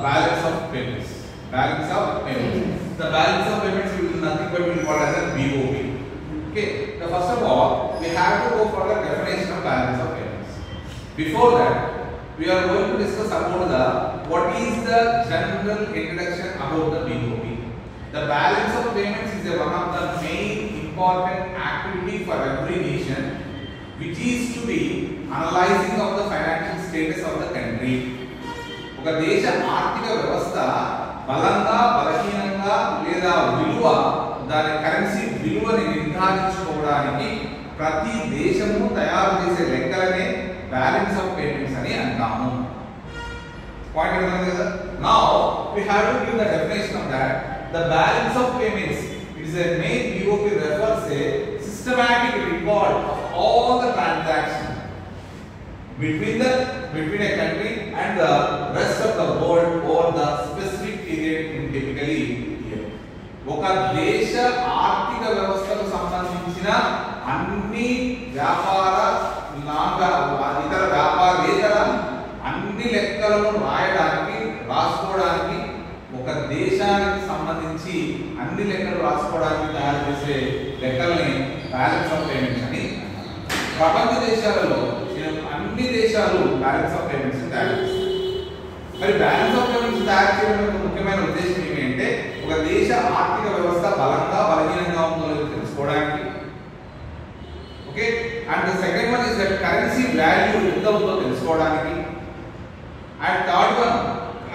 balance of payments. Balance of payments. The balance of payments will be nothing but will be called as a BOP. Okay. Now first of all, we have to go for the definition of balance of payments. Before that, we are going to discuss about the what is the general introduction about the BOP. The balance of payments is one of the main important activity for every nation, which is to be analyzing of the financial status of the country. ఒక దేశ ఆర్థిక వ్యవస్థ బలంగా బలహీనంగా లేదా విలువ దాని currency విలువని నిర్ధారించుకోవడానికి ప్రతి దేశము తయారు చేసే లెక్కలనే బ్యాలెన్స్ ఆఫ్ పేమెంట్స్ అని అంటాము. పాయింట్ అర్థమైంది కదా? Now we have to give the definition of that. The balance of payments is a main BOP refers a systematic record of all the transactions between a country and the rest of the world over the specific period in typically year. ఒక దేశ ఆర్థిక వ్యవస్థకు సంబంధించిన అన్ని వ్యాపార ఇతర వ్యాపారేతర అన్ని లెక్కలను రాసుకోవడానికి ఒక దేశానికి సంబంధించి అన్ని లెక్కలు రాసుకోవడానికి తయారు చేసే లెక్కల్ని బ్యాలెన్స్ ఆఫ్ పేమెంట్స్ అని అంటారు. ప్రపంచ దేశాలలో అన్ని దేశాలు బ్యాలెన్స్ ఆఫ్ పేమెంట్స్ తయారు చేస్తారు. మరి బ్యాలెన్స్ ఆఫ్ పేమెంట్స్ తయారు చేయడం యొక్క ముఖ్యమైన ఉద్దేశం ఏమిటంటే ఒక దేశ ఆర్థిక వ్యవస్థ బలంగా బలహీనంగా ఉందో లేదో తెలుసుకోవడానికి. Okay. And second one is that currency value ఎంత ఉందో తెలుసుకోవడానికి. అండ్ థర్డ్ వన్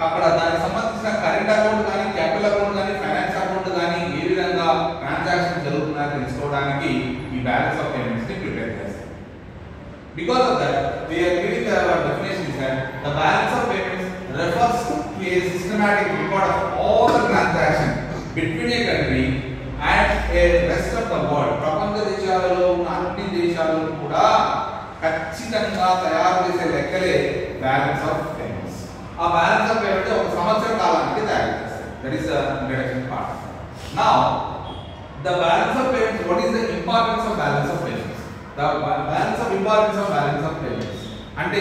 అక్కడ దానికి సంబంధించిన కరెంట్ అకౌంట్ కానీ క్యాపిటల్ అకౌంట్ కానీ ఫైనాన్స్ అకౌంట్ కానీ ఏ విధంగా ట్రాన్సాక్షన్ జరుగుతున్నాయో తెలుసుకోవడానికి ఈ బ్యాలెన్స్ ఆఫ్ పేమెంట్స్ ని ప్రిపేర్ చేస్తారు. Because of that we are giving our definition is that the balance of payments refers to a systematic record of all the transactions between a country and a rest of the world. ప్రపంచ దేశాలలో ఉన్న అన్ని దేశాలలో కూడా ఖచ్చితంగా తయారు చేసే లెక్కలే balance of payments. ఆ బ్యాలెన్స్ ఆఫ్ పేమెంట్స్ ఒక సంవత్సర కాలానికి తయారు చేస్తారు. That is the introduction part. Now the balance of payments, what is the importance of balance of payments? The balance of importance of balance of payments అంటే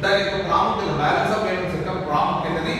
దాని యొక్క ప్రాముఖ్యత, బ్యాలెన్స్ ఆఫ్ పేమెంట్స్ యొక్క ప్రాముఖ్యతని